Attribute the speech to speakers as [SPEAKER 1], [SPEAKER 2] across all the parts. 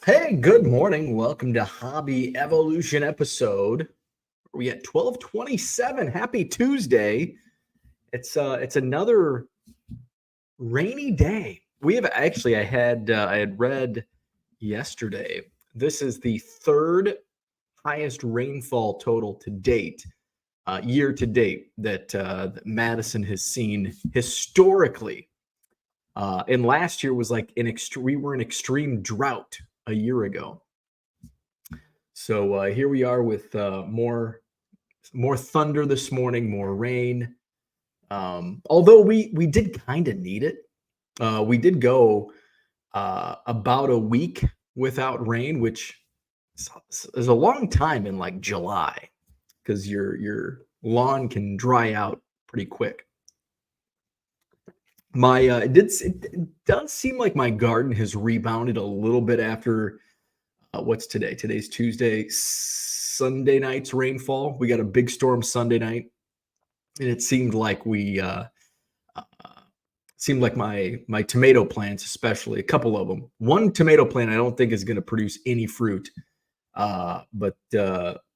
[SPEAKER 1] Hey, good morning. Welcome to Hobby Evolution episode. We at 1227. Happy Tuesday. It's another rainy day. We have actually I had read yesterday. This is the third highest rainfall total to date, year to date that Madison has seen historically. And last year was like we were in extreme drought a year ago. So here we are with more thunder this morning, more rain. Although we did kind of need it. We did go about a week without rain, which is a long time in like July because your lawn can dry out pretty quick. My it does seem like my garden has rebounded a little bit after what's today? Today's Tuesday. Sunday night's rainfall. We got a big storm Sunday night, and it seemed like uh, my tomato plants, especially a couple of them. One tomato plant I don't think is going to produce any fruit, but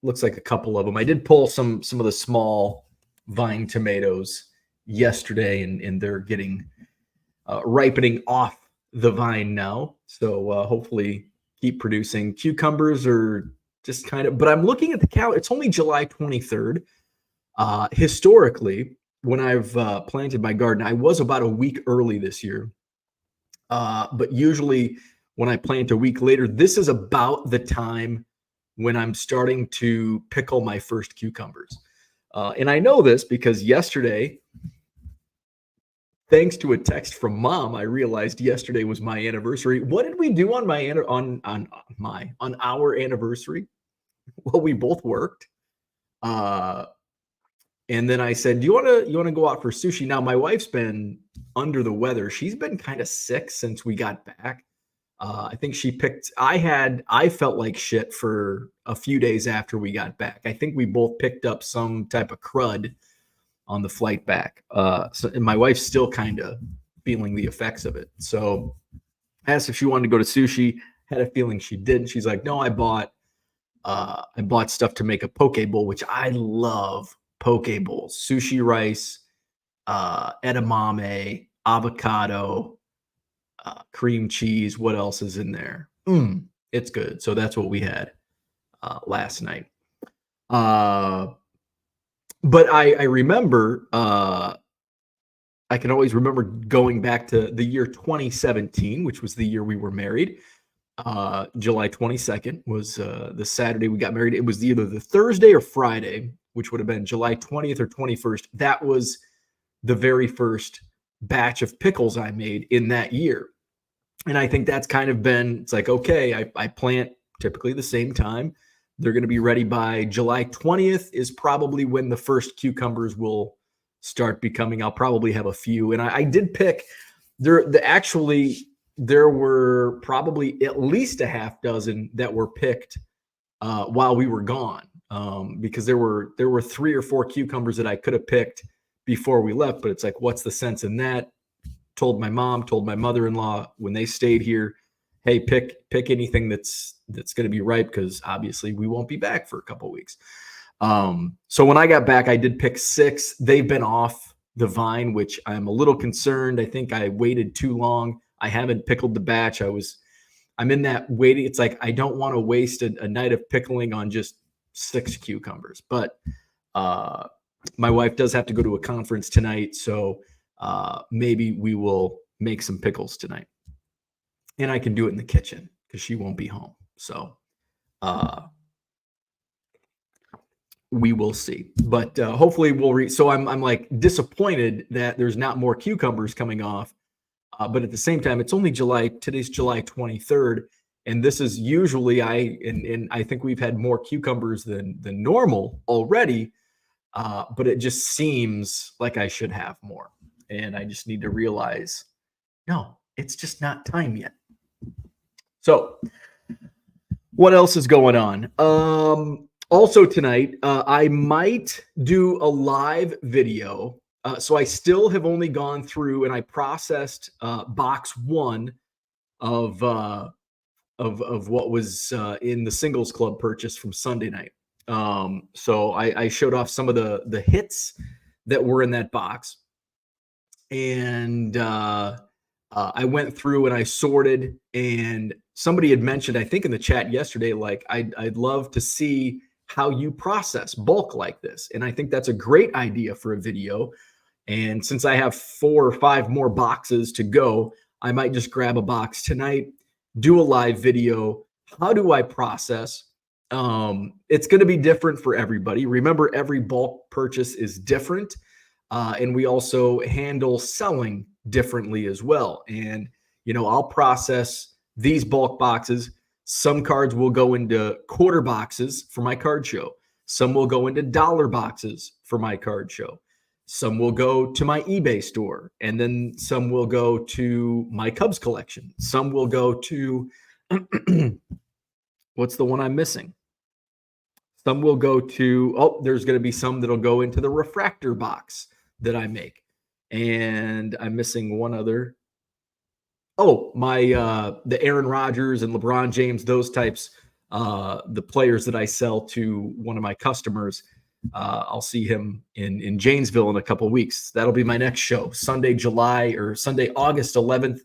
[SPEAKER 1] looks like a couple of them. I did pull some of the small vine tomatoes yesterday, and they're getting ripening off the vine now. So hopefully keep producing. Cucumbers are just kind of, but I'm looking at the calendar. It's only July 23rd. Historically, when I've planted my garden, I was about a week early this year. But usually when I plant a week later, this is about the time when I'm starting to pickle my first cucumbers. And I know this because yesterday, thanks to a text from mom, I realized yesterday was my anniversary. What did we do on on our anniversary? Well, we both worked. Uh, and then I said, "Do you want to go out for sushi?" Now, my wife's been under the weather. She's been kind of sick since we got back. I think she picked. I felt like shit for a few days after we got back. I think we both picked up some type of crud on the flight back. And my wife's still kind of feeling the effects of it. So I asked if she wanted to go to sushi. Had a feeling she didn't. She's like, "No, I bought stuff to make a poke bowl, which I love poke bowls, sushi rice, edamame, avocado, cream cheese. What else is in there? It's good. So that's what we had last night. Uh, but I remember, I can always remember going back to the year 2017, which was the year we were married. July 22nd was the Saturday we got married. It was either the Thursday or Friday, which would have been July 20th or 21st. That was the very first batch of pickles I made in that year. And I think that's kind of been, it's like, okay, I plant typically the same time. They're going to be ready by July 20th is probably when the first cucumbers will start becoming. I'll probably have a few. And I did pick there were probably at least a half dozen that were picked while we were gone, because there were 3 or 4 cucumbers that I could have picked before we left. But it's like, what's the sense in that? Told my mom, told my mother-in-law when they stayed here, hey, pick anything that's going to be ripe because obviously we won't be back for a couple of weeks. So when I got back, I did pick 6. They've been off the vine, which I'm a little concerned. I think I waited too long. I haven't pickled the batch. I'm in that waiting. It's like I don't want to waste a night of pickling on just 6 cucumbers. But my wife does have to go to a conference tonight, so maybe we will make some pickles tonight, and I can do it in the kitchen because she won't be home. So we will see. But hopefully we'll. So I'm like disappointed that there's not more cucumbers coming off. But at the same time, it's only July. Today's July 23rd, and this is usually and I think we've had more cucumbers than normal already. But it just seems like I should have more, and I just need to realize, no, it's just not time yet. So, what else is going on? Also tonight, I might do a live video. So I still have only gone through and I processed box 1 of of what was in the singles club purchase from Sunday night. So I showed off some of the hits that were in that box, and I went through and I sorted. And somebody had mentioned, I think in the chat yesterday, like I'd love to see how you process bulk like this, and I think that's a great idea for a video. And since I have 4 or 5 more boxes to go, I might just grab a box tonight, do a live video. How do I process? It's going to be different for everybody. Remember, every bulk purchase is different. And we also handle selling differently as well. And, I'll process these bulk boxes. Some cards will go into quarter boxes for my card show. Some will go into dollar boxes for my card show. Some will go to my eBay store, and then some will go to my Cubs collection. Some will go to what's the one I'm missing? Some will go to, there's going to be some that'll go into the refractor box that I make. And I'm missing one other. The Aaron Rodgers and LeBron James, those types, the players that I sell to one of my customers. I'll see him in Janesville in a couple of weeks. That'll be my next show, Sunday, August 11th,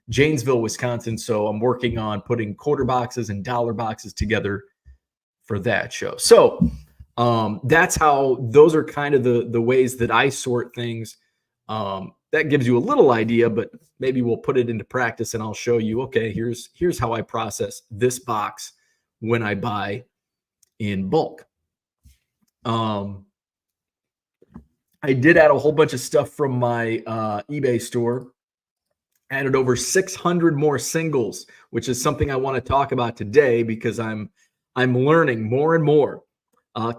[SPEAKER 1] Janesville, Wisconsin. So I'm working on putting quarter boxes and dollar boxes together for that show. So those are kind of the ways that I sort things. That gives you a little idea, but maybe we'll put it into practice and I'll show you, okay, here's how I process this box when I buy in bulk. I did add a whole bunch of stuff from my eBay store. Added over 600 more singles, which is something I want to talk about today because I'm learning more and more.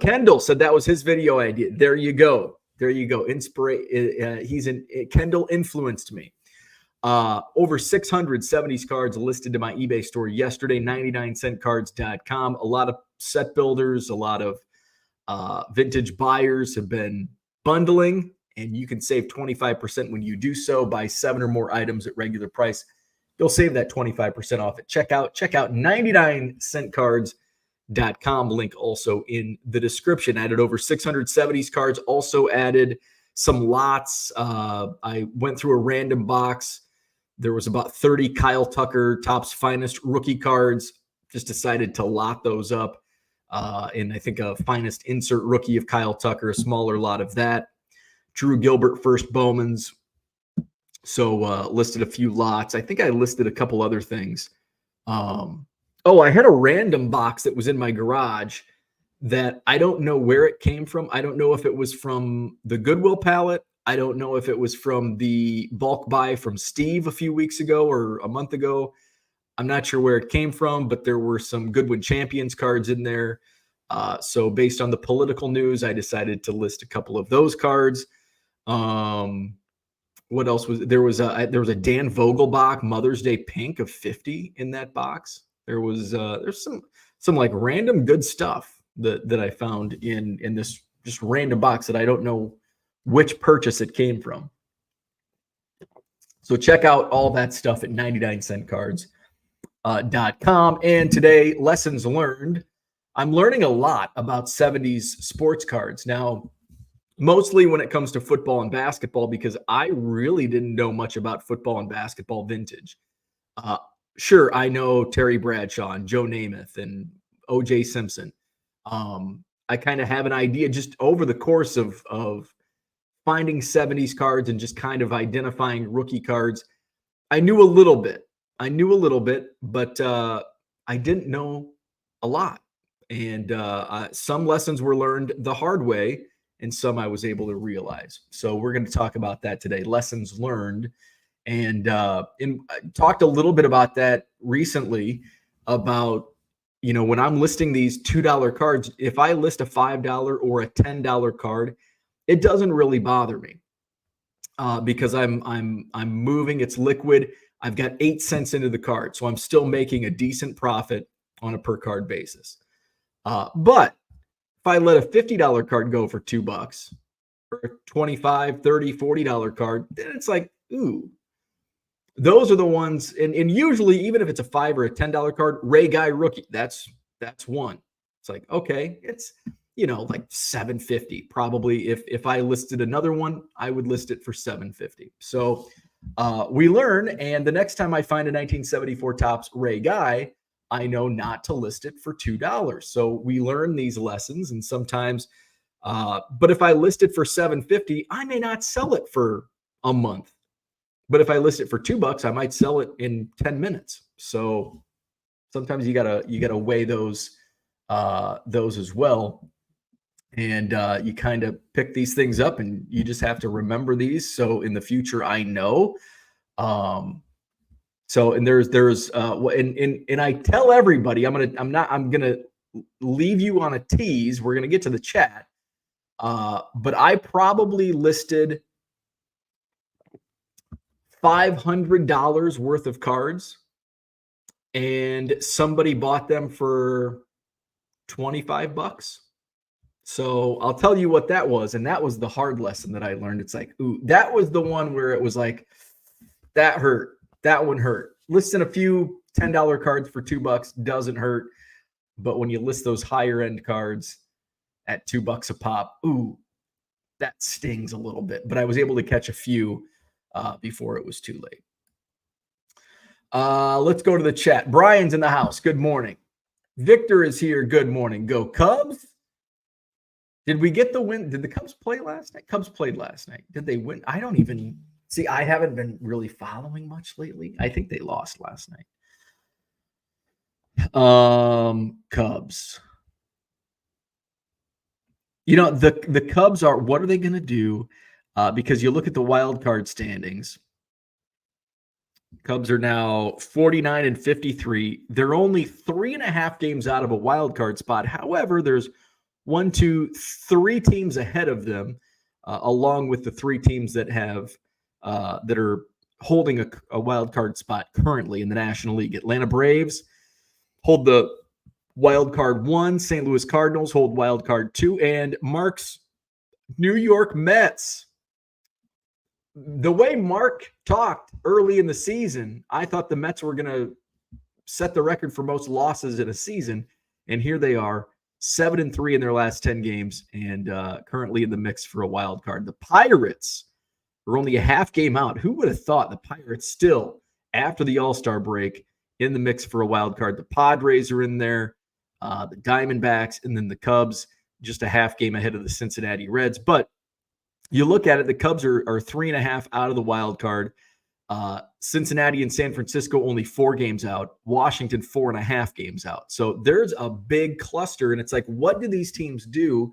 [SPEAKER 1] Kendall said that was his video idea. There you go. Kendall influenced me. Over 600 70s cards listed to my eBay store yesterday, 99centcards.com. A lot of set builders, a lot of vintage buyers have been bundling, and you can save 25% when you do so. Buy 7 or more items at regular price. You'll save that 25% off at checkout. Check out 99centcards.com. Link also in the description. Added over 600 70s cards. Also added some lots. I went through a random box. There was about 30 Kyle Tucker Topps Finest rookie cards. Just decided to lot those up. And I think a finest insert rookie of Kyle Tucker, a smaller lot of that. Drew Gilbert first Bowmans. So listed a few lots. I think I listed a couple other things. I had a random box that was in my garage that I don't know where it came from. I don't know if it was from the Goodwill pallet. I don't know if it was from the bulk buy from Steve a few weeks ago or a month ago. I'm not sure where it came from, but there were some Goodwin Champions cards in there. So based on the political news, I decided to list a couple of those cards. What else was there? Was a Dan Vogelbach Mother's Day pink of 50 in that box. There's some like random good stuff that I found in this just random box that I don't know which purchase it came from. So check out all that stuff at 99centcards.com. And today, lessons learned. I'm learning a lot about 70s sports cards. Now, mostly when it comes to football and basketball, because I really didn't know much about football and basketball vintage. Sure, I know Terry Bradshaw and Joe Namath and O.J. Simpson. I kind of have an idea just over the course of finding 70s cards and just kind of identifying rookie cards. I knew a little bit, but I didn't know a lot. And some lessons were learned the hard way, and some I was able to realize. So we're going to talk about that today, lessons learned. And I talked a little bit about that recently about, when I'm listing these $2 cards, if I list a $5 or a $10 card, it doesn't really bother me because I'm moving. It's liquid. I've got 8 cents into the card, so I'm still making a decent profit on a per card basis. But if I let a $50 card go for $2 or a $25, $30, $40 card, then it's like, ooh. those are the ones, and usually even if it's a $5 or a $10 card, Ray Guy rookie, that's one. It's like, okay, it's like $750 probably. If I listed another one, I would list it for $750. So we learn, and the next time I find a 1974 Topps Ray Guy, I know not to list it for $2. So we learn these lessons, and sometimes, but if I list it for $750, I may not sell it for a month. But if I list it for $2, I might sell it in 10 minutes. So sometimes you gotta weigh those as well. And you kind of pick these things up, and you just have to remember these. So in the future, I know. So, and and I tell everybody, I'm gonna leave you on a tease. We're gonna get to the chat. But I probably listed $500 worth of cards, and somebody bought them for $25. So I'll tell you what that was. And that was the hard lesson that I learned. It's like, ooh, that was the one where it was like, that hurt. That one hurt. Listing a few $10 cards for $2 doesn't hurt. But when you list those higher end cards at $2 a pop, ooh, that stings a little bit. But I was able to catch a few before it was too late. Let's go to the chat. Brian's in the house. Good morning. Victor is here. Good morning. Go Cubs. Did we get the win? Did the Cubs play last night? Cubs played last night. Did they win? I don't even see. I haven't been really following much lately. I think they lost last night. Cubs. The Cubs are, what are they going to do? Because you look at the wild card standings. Cubs are now 49-53. They're only 3.5 games out of a wild card spot. However, there's 1, 2, 3 teams ahead of them, along with the 3 teams that have that are holding a wild card spot currently in the National League. Atlanta Braves hold the wild card 1. St. Louis Cardinals hold wild card 2, and Mark's New York Mets. The way Mark talked early in the season, I thought the Mets were going to set the record for most losses in a season, and here they are, 7-3 in their last 10 games, and currently in the mix for a wild card. The Pirates are only a half game out. Who would have thought the Pirates still, after the All-Star break, in the mix for a wild card? The Padres are in there, the Diamondbacks, and then the Cubs, just a half game ahead of the Cincinnati Reds. But you look at it, the Cubs are 3.5 out of the wild card. Cincinnati and San Francisco only 4 games out. Washington 4.5 games out. So there's a big cluster, and it's like, what do these teams do?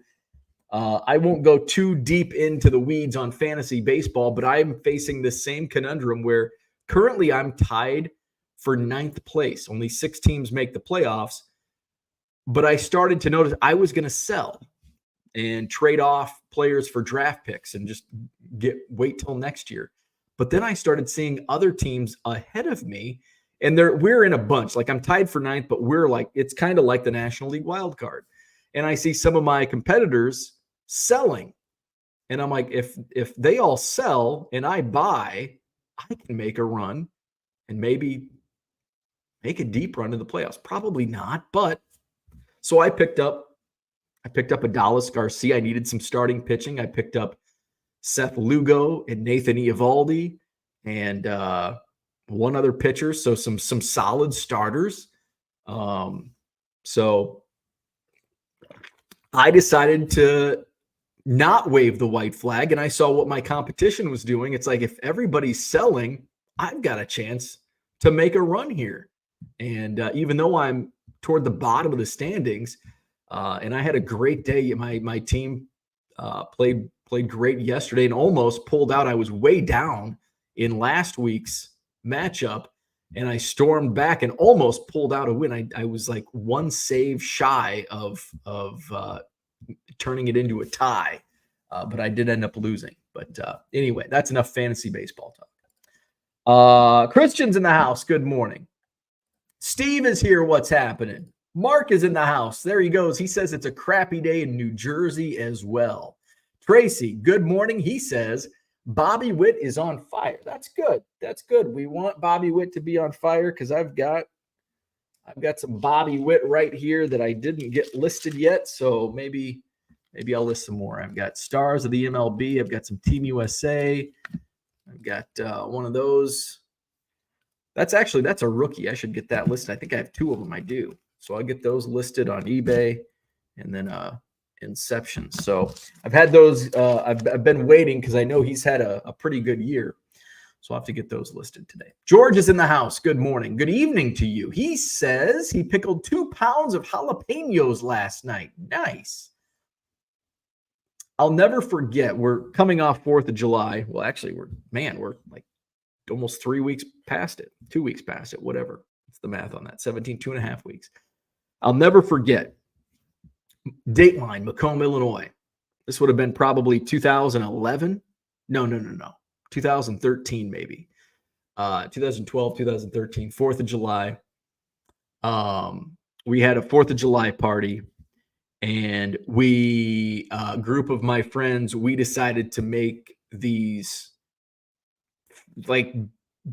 [SPEAKER 1] I won't go too deep into the weeds on fantasy baseball, but I'm facing the same conundrum where currently I'm tied for 9th place. Only 6 teams make the playoffs, but I started to notice I was going to sell and trade off players for draft picks and just wait till next year. But then I started seeing other teams ahead of me, and we're in a bunch. Like, I'm tied for 9th, but we're like, it's kind of like the National League wild card. And I see some of my competitors selling, and I'm like, if they all sell and I buy, I can make a run and maybe make a deep run to the playoffs. Probably not, but so I picked up Adolis Garcia. I needed some starting pitching. I picked up Seth Lugo and Nathan Eovaldi and one other pitcher. So some solid starters. So I decided to not wave the white flag, and I saw what my competition was doing. It's like, if everybody's selling, I've got a chance to make a run here. And even though I'm toward the bottom of the standings, and I had a great day. My team played great yesterday and almost pulled out. I was way down in last week's matchup, and I stormed back and almost pulled out a win. I was like 1 save shy of turning it into a tie, but I did end up losing. But anyway, that's enough fantasy baseball talk. Christian's in the house. Good morning. Steve is here. What's happening? Mark is in the house. There he goes. He says it's a crappy day in New Jersey as well. Tracy, good morning. He says, Bobby Witt is on fire. That's good. That's good. We want Bobby Witt to be on fire because I've got some Bobby Witt right here that I didn't get listed yet. So maybe I'll list some more. I've got stars of the MLB. I've got some Team USA. I've got one of those. That's a rookie. I should get that listed. I think I have two of them. I do. So I'll get those listed on eBay and then Inception. So I've had those. I've been waiting because I know he's had a pretty good year. So I'll have to get those listed today. George is in the house. Good morning. Good evening to you. He says he pickled 2 pounds of jalapenos last night. Nice. I'll never forget. We're coming off 4th of July. Well, actually, we're like almost 3 weeks past it, 2 weeks past it, whatever. It's the math on that. 17, 2.5 weeks. I'll never forget. Dateline, Macomb, Illinois. This would have been probably 2011. No. 2013, maybe. 2012, 2013, 4th of July. We had a 4th of July party, and we, a group of my friends, we decided to make these like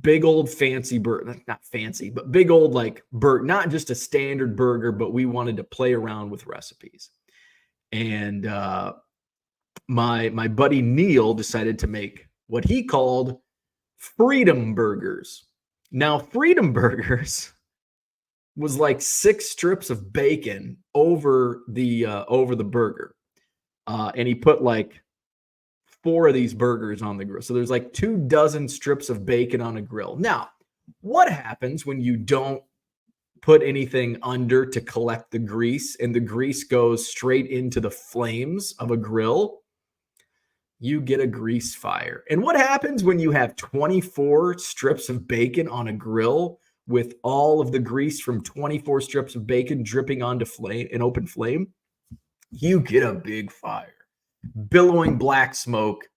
[SPEAKER 1] big old fancy burger, not fancy, but big old like burger, not just a standard burger, but we wanted to play around with recipes. And my buddy Neil decided to make what he called Freedom Burgers. Now, Freedom Burgers was like 6 strips of bacon over the burger, and he put like 4 of these burgers on the grill. So there's like 24 strips of bacon on a grill. Now, what happens when you don't put anything under to collect the grease and the grease goes straight into the flames of a grill? You get a grease fire. And what happens when you have 24 strips of bacon on a grill with all of the grease from 24 strips of bacon dripping onto an open flame? You get a big fire. Billowing black smoke.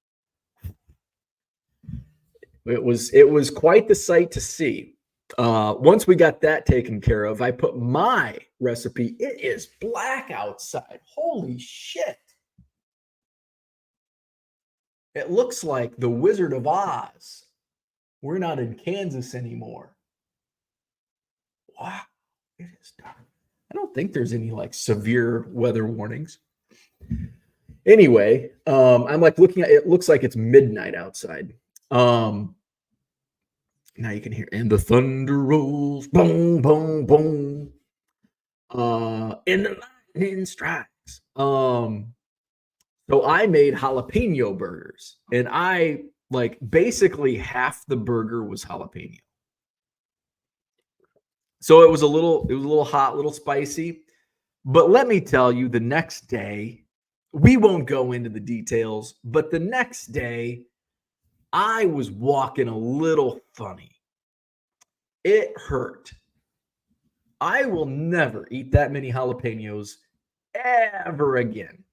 [SPEAKER 1] It was quite the sight to see. Once we got that taken care of, I put my recipe. It is black outside. Holy shit. It looks like the Wizard of Oz. We're not in Kansas anymore. Wow, it is dark. I don't think there's any like severe weather warnings. Anyway, I'm like looking at it. Looks like it's midnight outside. Now you can hear, and the thunder rolls, boom, boom, boom. And the lightning strikes. So I made jalapeno burgers, and I like basically half the burger was jalapeno. So it was a little hot, a little spicy. But let me tell you, the next day, we won't go into the details, but the next day, I was walking a little funny. It hurt. I will never eat that many jalapenos ever again.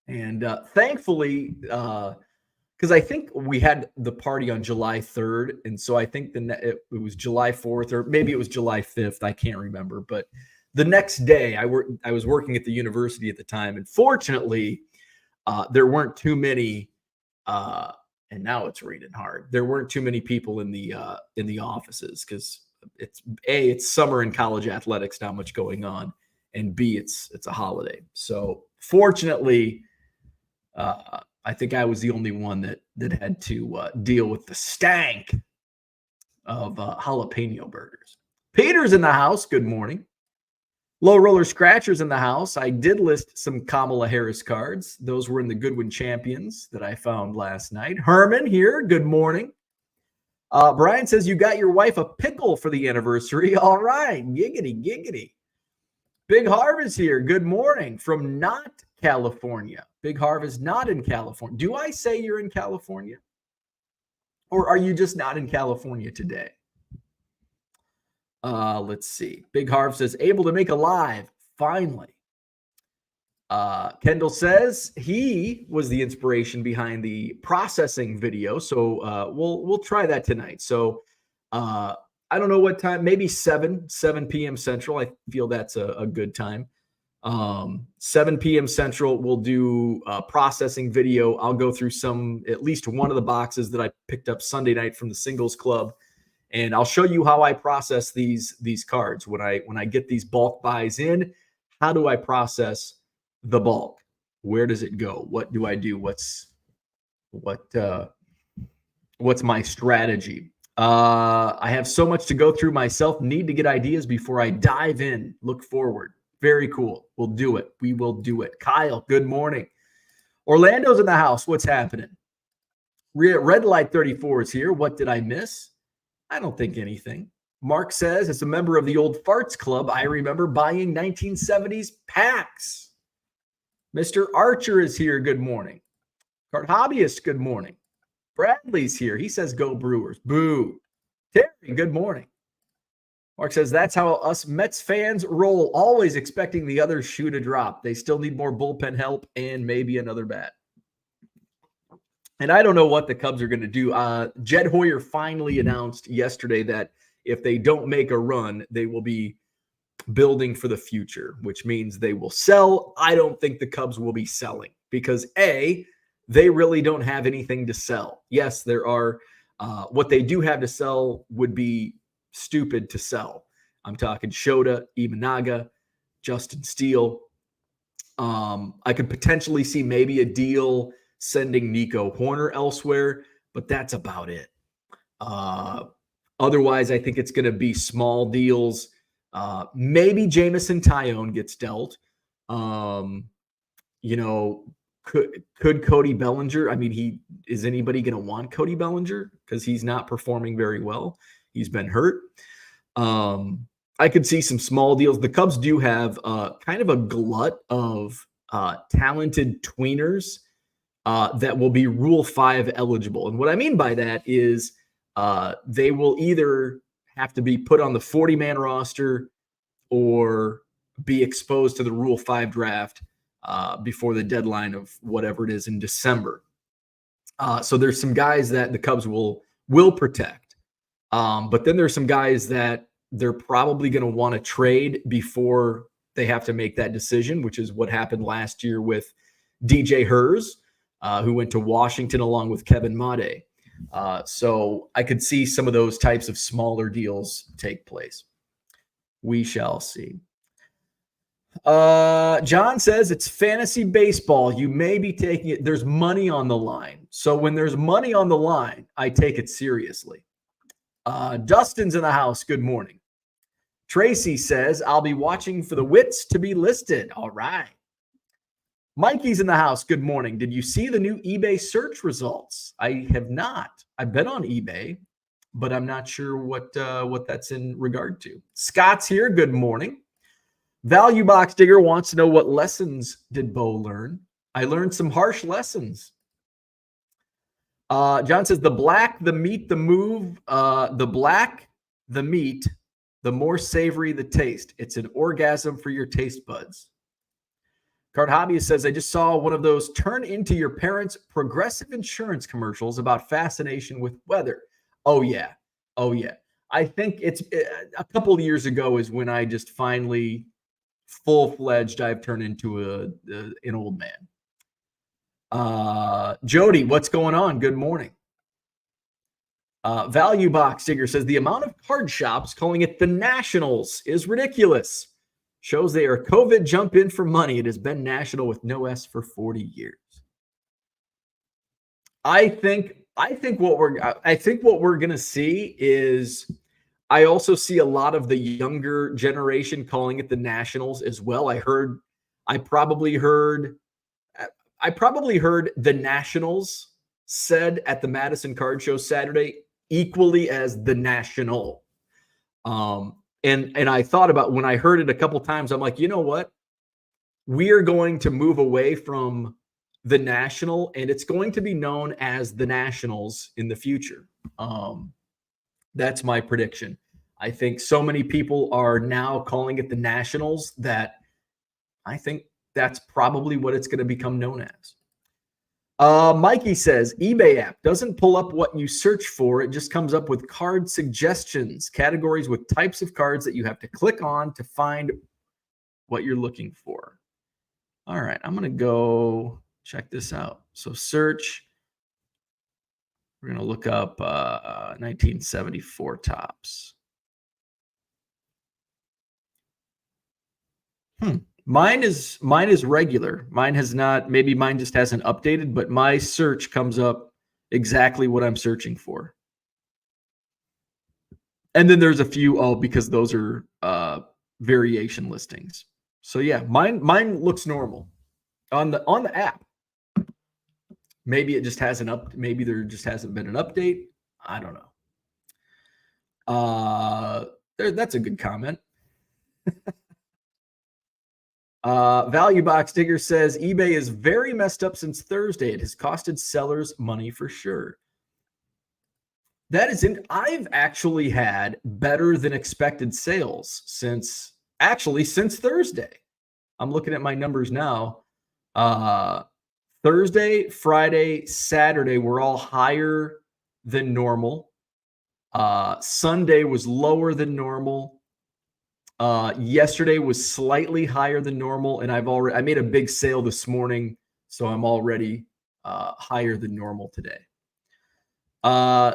[SPEAKER 1] And thankfully, because I think we had the party on July 3rd, and so I think it was July 4th, or maybe it was July 5th. I can't remember, but the next day, I was working at the university at the time, and fortunately, there weren't too many. And now it's raining hard. There weren't too many people in the offices because it's summer in college athletics, not much going on, and B, it's a holiday. So fortunately, I think I was the only one that had to deal with the stank of jalapeno burgers. Peter's in the house. Good morning. Low Roller Scratchers in the house. I did list some Kamala Harris cards. Those were in the Goodwin Champions that I found last night. Herman here. Good morning. Brian says you got your wife a pickle for the anniversary. All right. Giggity, giggity. Big Harvest here. Good morning from not California. Big Harvest not in California. Do I say you're in California? Or are you just not in California today? Let's see. Big Harv says, able to make a live, finally. Kendall says he was the inspiration behind the processing video. So we'll try that tonight. So I don't know what time, maybe 7 p.m. Central. I feel that's a good time. 7 p.m. Central, we'll do a processing video. I'll go through at least one of the boxes that I picked up Sunday night from the Singles Club, and I'll show you how I process these cards. When I get these bulk buys in, how do I process the bulk? Where does it go? What do I do? What's my strategy? I have so much to go through myself. Need to get ideas before I dive in. Look forward. Very cool. We'll do it. We will do it. Kyle, good morning. Orlando's in the house. What's happening? Red Light 34 is here. What did I miss? I don't think anything. Mark says, as a member of the old Farts Club, I remember buying 1970s packs. Mr. Archer is here. Good morning. Card Hobbyist, good morning. Bradley's here. He says, go Brewers. Boo. Terry, good morning. Mark says, that's how us Mets fans roll, always expecting the other shoe to drop. They still need more bullpen help and maybe another bat. And I don't know what the Cubs are going to do. Jed Hoyer finally announced yesterday that if they don't make a run, they will be building for the future, which means they will sell. I don't think the Cubs will be selling because, A, they really don't have anything to sell. Yes, there are. What they do have to sell would be stupid to sell. I'm talking Shota, Imanaga, Justin Steele. I could potentially see maybe a deal sending Nico Horner elsewhere, but that's about it. Otherwise, I think it's going to be small deals. Maybe Jameson Tyone gets dealt. Could Cody Bellinger? I mean, is anybody going to want Cody Bellinger because he's not performing very well? He's been hurt. I could see some small deals. The Cubs do have kind of a glut of talented tweeners that will be Rule 5 eligible. And what I mean by that is they will either have to be put on the 40-man roster or be exposed to the Rule 5 draft before the deadline of whatever it is in December. So there's some guys that the Cubs will protect. But then there's some guys that they're probably going to want to trade before they have to make that decision, which is what happened last year with DJ Hers, who went to Washington along with Kevin Made. So I could see some of those types of smaller deals take place. We shall see. John says it's fantasy baseball. You may be taking it. There's money on the line. So when there's money on the line, I take it seriously. Dustin's in the house. Good morning. Tracy says, I'll be watching for the wits to be listed. All right. Mikey's in the house. Good morning. Did you see the new eBay search results? I have not. I've been on eBay, but I'm not sure what that's in regard to. Scott's here. Good morning. Value Box Digger wants to know what lessons did Bo learn? I learned some harsh lessons. John says the black, the meat, the move, the black, the meat, the more savory the taste. It's an orgasm for your taste buds. Card Hobbyist says, I just saw one of those turn into your parents' Progressive Insurance commercials about fascination with weather. Oh, yeah. Oh, yeah. I think it's a couple of years ago is when I just finally full-fledged I've turned into an old man. Jody, what's going on? Good morning. Value Box Digger says the amount of card shops calling it the Nationals is ridiculous. Shows they are COVID jump in for money. It has been national with no S for 40 years. I think what we're going to see is I also see a lot of the younger generation calling it the Nationals as well. I probably heard the Nationals said at the Madison Card Show Saturday equally as the National. And I thought about when I heard it a couple times, I'm like, you know what? We are going to move away from the National, and it's going to be known as the Nationals in the future. That's my prediction. I think so many people are now calling it the Nationals that I think that's probably what it's going to become known as. Mikey says, eBay app doesn't pull up what you search for. It just comes up with card suggestions, categories with types of cards that you have to click on to find what you're looking for. All right, I'm going to go check this out. So search. We're going to look up 1974 Topps. Mine is regular. Mine has not, maybe mine just hasn't updated, but my search comes up exactly what I'm searching for. And then there's a few, because those are variation listings. So yeah, mine looks normal on the app. Maybe it just hasn't maybe there just hasn't been an update. I don't know. That's a good comment. Value Box Digger says eBay is very messed up since Thursday. It has costed sellers money for sure. That isn't. I've actually had better than expected sales since Thursday. I'm looking at my numbers now. Thursday, Friday, Saturday were all higher than normal. Sunday was lower than normal. Yesterday was slightly higher than normal, and I made a big sale this morning, so I'm already higher than normal today.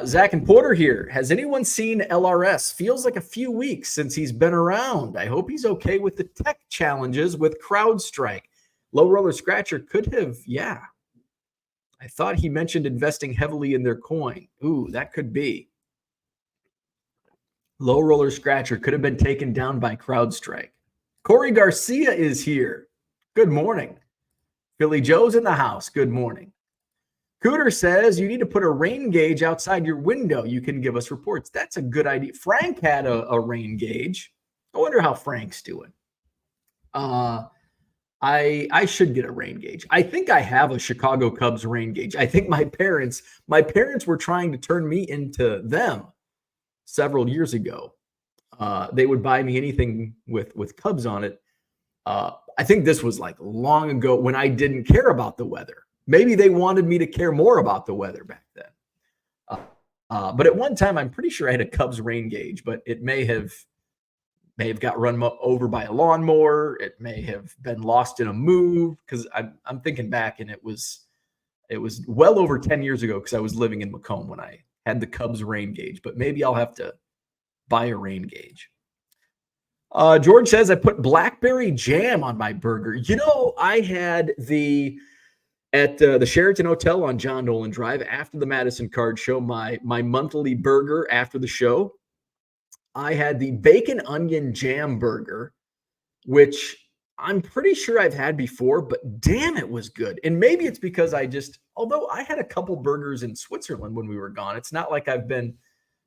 [SPEAKER 1] Zach and Porter here. Has anyone seen LRS? Feels like a few weeks since he's been around. I hope he's okay with the tech challenges with CrowdStrike. Low Roller Scratcher could have, yeah. I thought he mentioned investing heavily in their coin. Ooh, that could be. Low Roller Scratcher could have been taken down by CrowdStrike. Corey Garcia is here. Good morning. Philly Joe's in the house. Good morning. Cooter says you need to put a rain gauge outside your window. You can give us reports. That's a good idea. Frank had a rain gauge. I wonder how Frank's doing. I should get a rain gauge. I think I have a Chicago Cubs rain gauge. I think my parents were trying to turn me into them several years ago. They would buy me anything with Cubs on it. I think this was like long ago when I didn't care about the weather. Maybe they wanted me to care more about the weather back then. But at one time, I'm pretty sure I had a Cubs rain gauge, but it may have got run over by a lawnmower. It may have been lost in a move, because I'm thinking back, and it was well over 10 years ago, because I was living in Macomb when I had the Cubs rain gauge. But maybe I'll have to buy a rain gauge. George says I put blackberry jam on my burger. You know, I had at the Sheraton Hotel on John Nolan Drive after the Madison Card Show, my monthly burger after the show. I had the bacon onion jam burger, which I'm pretty sure I've had before, but damn, it was good. And maybe it's because although I had a couple burgers in Switzerland when we were gone, it's not like I've been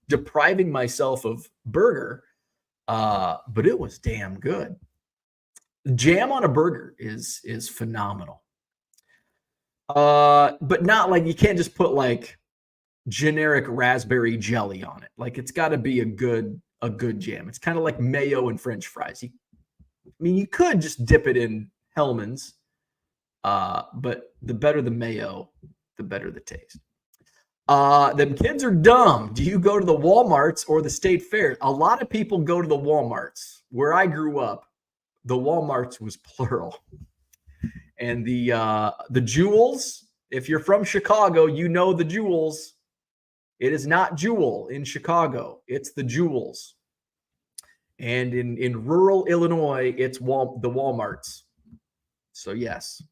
[SPEAKER 1] depriving myself of burger, but it was damn good. Jam on a burger is phenomenal. But not like, you can't just put like generic raspberry jelly on it. Like, it's got to be a good jam. It's kind of like mayo and French fries. You could just dip it in Hellmann's, but the better the mayo, the better the taste. Them kids are dumb. Do you go to the Walmarts or the State Fair? A lot of people go to the Walmarts. Where I grew up, the Walmarts was plural. And the Jewels, if you're from Chicago, you know the Jewels. It is not Jewel in Chicago. It's the Jewels. And in rural Illinois, it's the Walmarts. So yes.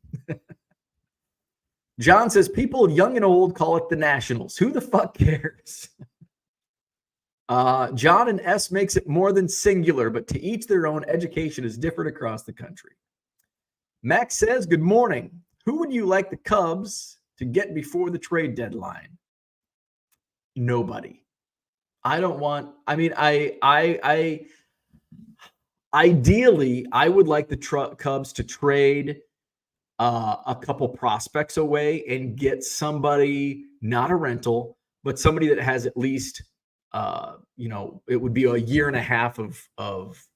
[SPEAKER 1] John says people young and old call it the Nationals. Who the fuck cares? John and S makes it more than singular, but to each their own. Education is different across the country. Max says, good morning. Who would you like the Cubs to get before the trade deadline? Nobody. Ideally, I would like the Cubs to trade a couple prospects away and get somebody, not a rental, but somebody that has at least, it would be a year and a half of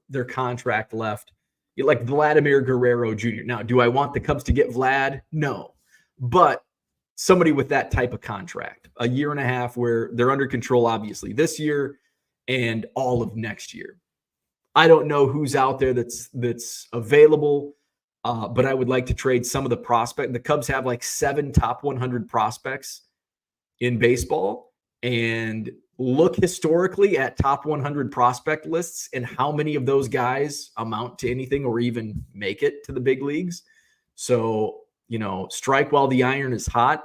[SPEAKER 1] their contract left. Like Vladimir Guerrero Jr. Now, do I want the Cubs to get Vlad? No. But somebody with that type of contract, a year and a half where they're under control, obviously, this year and all of next year. I don't know who's out there that's available, but I would like to trade some of the prospect. The Cubs have like 7 top 100 prospects in baseball, and look historically at top 100 prospect lists and how many of those guys amount to anything or even make it to the big leagues. So, strike while the iron is hot.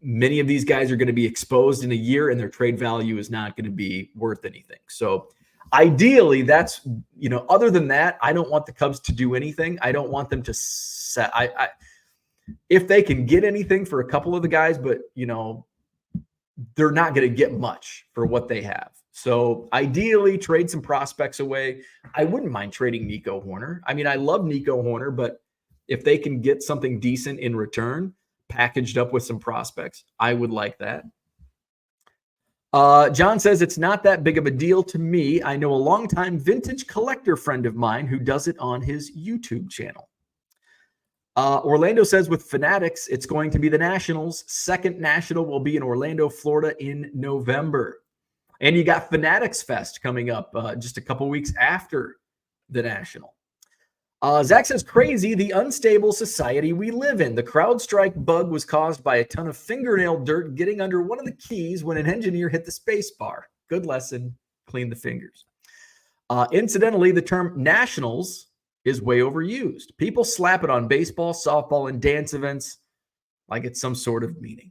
[SPEAKER 1] Many of these guys are going to be exposed in a year and their trade value is not going to be worth anything. So ideally, that's, other than that, I don't want the Cubs to do anything. I don't want them to set, if they can get anything for a couple of the guys, but, they're not going to get much for what they have. So ideally, trade some prospects away. I wouldn't mind trading Nico Hoerner. I mean, I love Nico Hoerner, but if they can get something decent in return, packaged up with some prospects, I would like that. John says, it's not that big of a deal to me. I know a longtime vintage collector friend of mine who does it on his YouTube channel. Orlando says, with Fanatics, it's going to be the Nationals. Second National will be in Orlando, Florida in November. And you got Fanatics Fest coming up just a couple weeks after the National. Zach says, crazy, the unstable society we live in. The CrowdStrike bug was caused by a ton of fingernail dirt getting under one of the keys when an engineer hit the space bar. Good lesson. Clean the fingers. Incidentally, the term Nationals is way overused. People slap it on baseball, softball, and dance events like it's some sort of meaning.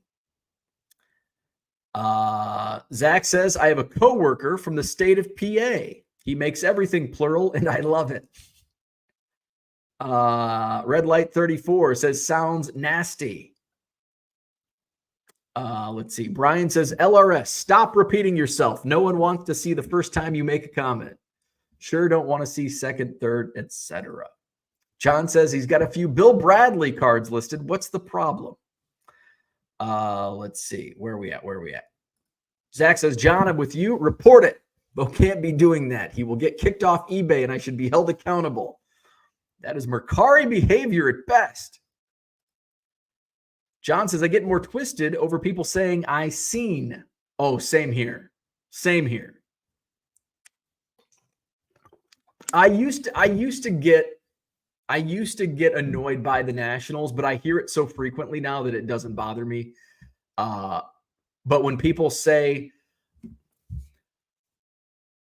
[SPEAKER 1] Zach says, I have a coworker from the state of PA. He makes everything plural, and I love it. Red Light 34 says, sounds nasty. Let's see. Brian says, LRS, stop repeating yourself. No one wants to see the first time you make a comment. Sure don't want to see second, third, etc. John says he's got a few Bill Bradley cards listed. What's the problem? Let's see. Where are we at? Zach says, John, I'm with you. Report it. Bo can't be doing that. He will get kicked off eBay and I should be held accountable. That is Mercari behavior at best. John says, I get more twisted over people saying I seen. Oh, same here. Same here. I used to get annoyed by the Nationals, but I hear it so frequently now that it doesn't bother me. But when people say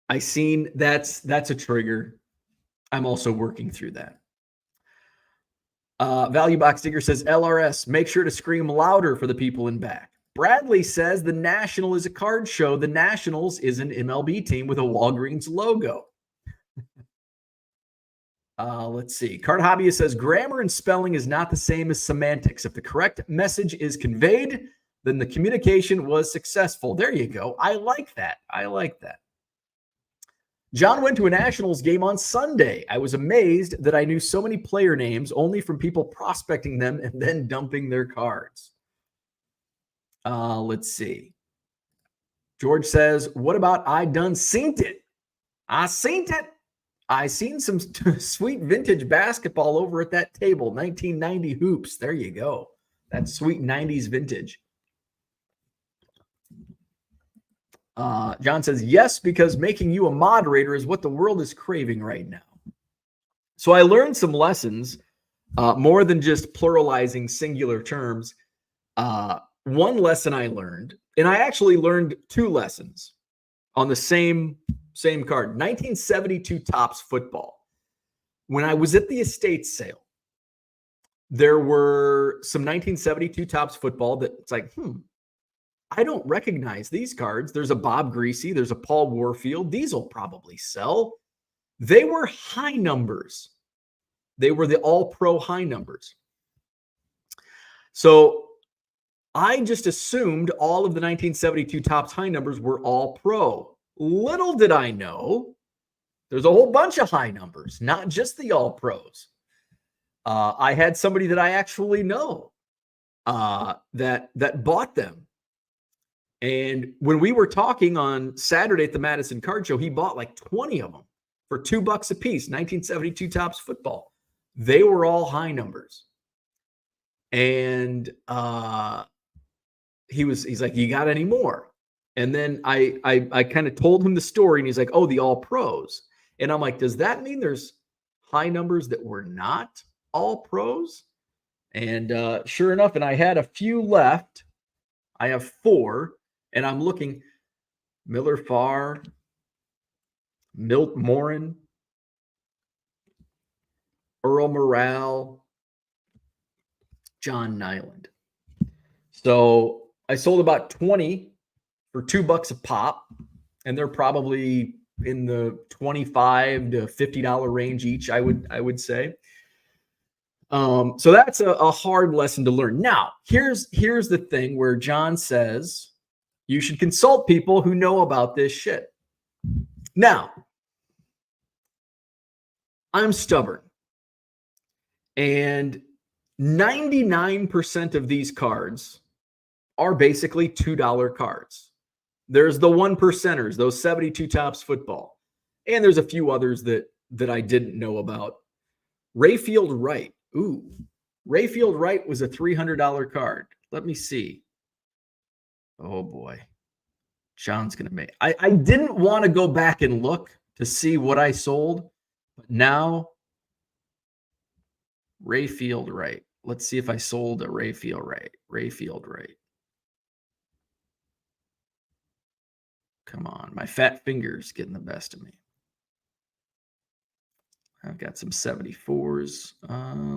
[SPEAKER 1] I seen, that's a trigger. I'm also working through that. Value Box Digger says, LRS, make sure to scream louder for the people in back. Bradley says the National is a card show. The Nationals is an MLB team with a Walgreens logo. Let's see. Card Hobbyist says, grammar and spelling is not the same as semantics. If the correct message is conveyed, then the communication was successful. There you go. I like that. John went to a Nationals game on Sunday. I was amazed that I knew so many player names only from people prospecting them and then dumping their cards. Let's see. George says, what about I done seen it? I seen it. I seen some sweet vintage basketball over at that table. 1990 hoops. There you go. That sweet 90s vintage. John says, yes, because making you a moderator is what the world is craving right now. So I learned some lessons, more than just pluralizing singular terms. One lesson I learned, and I actually learned 2 lessons on the same card, 1972 Topps football. When I was at the estate sale, there were some 1972 Topps football that it's like, I don't recognize these cards. There's a Bob Greasy, there's a Paul Warfield. These will probably sell. They were high numbers. They were the all-pro high numbers. So I just assumed all of the 1972 Topps high numbers were all pro. Little did I know, there's a whole bunch of high numbers, not just the all pros. I had somebody that I actually know that bought them. And when we were talking on Saturday at the Madison Card Show, he bought like 20 of them for $2 a piece, 1972 Topps football. They were all high numbers. And he's like, you got any more? And then I kind of told him the story, and he's like, oh, the all pros. And I'm like, does that mean there's high numbers that were not all pros? And sure enough, and I had a few left. I have 4, and I'm looking. Miller Farr, Milt Morin, Earl Morrall, John Nyland. So I sold about 20 for $2 a pop, and they're probably in the $25 to $50 range each, I would say. So that's a hard lesson to learn. Now, here's the thing where John says you should consult people who know about this shit. Now, I'm stubborn, and 99% of these cards are basically $2 cards. There's the 1%ers, those 72 Topps football, and there's a few others that I didn't know about. Rayfield Wright. Ooh, Rayfield Wright was a $300 card. Let me see. Oh boy, John's gonna make. I didn't want to go back and look to see what I sold, but now Rayfield Wright. Let's see if I sold a Rayfield Wright. Rayfield Wright. Come on, my fat finger's getting the best of me. I've got some 74s.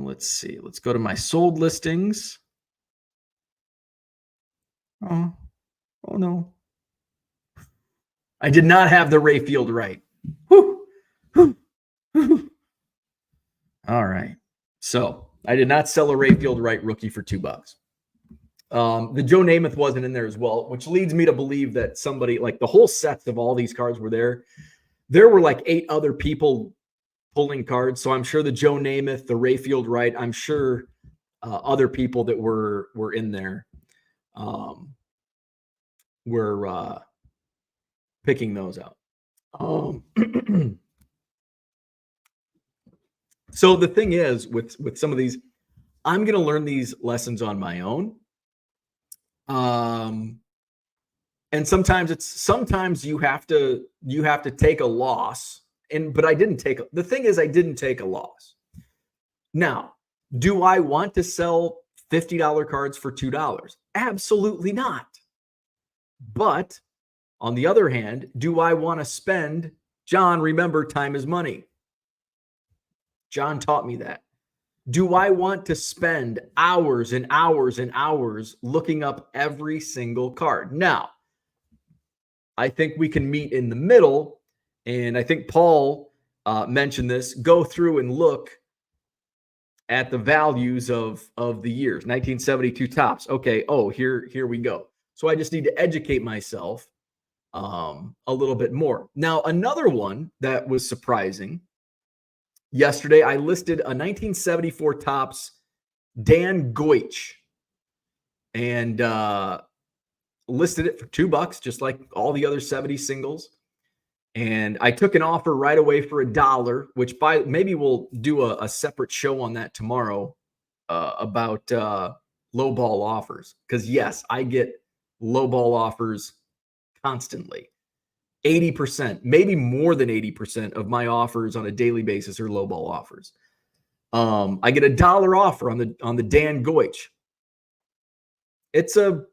[SPEAKER 1] Let's see. Let's go to my sold listings. Oh no. I did not have the Rayfield Wright. Whew. All right. So I did not sell a Rayfield Wright rookie for $2. The Joe Namath wasn't in there as well, which leads me to believe that somebody, like the whole sets of all these cards were there. There were like 8 other people pulling cards. So I'm sure the Joe Namath, the Rayfield Wright, I'm sure other people that were in there were picking those out. So the thing is with some of these, I'm going to learn these lessons on my own. And sometimes you have to take a loss. But I didn't take the thing is I didn't take a loss. Now, do I want to sell $50 cards for $2? Absolutely not. But on the other hand, do I want to spend? John, remember, time is money. John taught me that. Do I want to spend hours and hours and hours looking up every single card? Now, I think we can meet in the middle. And I think Paul mentioned this. Go through and look at the values of the years. 1972 Topps. Okay. Oh, here we go. So I just need to educate myself a little bit more. Now, another one that was surprising. Yesterday, I listed a 1974 Topps Dan Goich and listed it for $2, just like all the other 70 singles. And I took an offer right away for $1, which maybe we'll do a separate show on that tomorrow about low ball offers. Because yes, I get low ball offers constantly. 80%, maybe more than 80% of my offers on a daily basis are low ball offers. I get $1 offer on the Dan Goich. It's a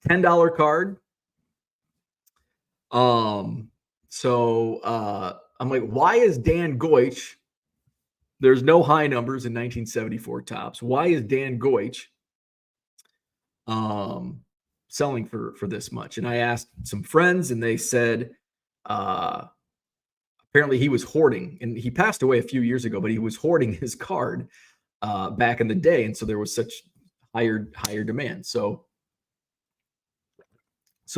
[SPEAKER 1] $10 card. So I'm like, why is Dan Goich? There's no high numbers in 1974 Topps. Why is Dan Goich selling for this much? And I asked some friends, and they said apparently he was hoarding, and he passed away a few years ago, but he was hoarding his card back in the day, and so there was such higher demand. So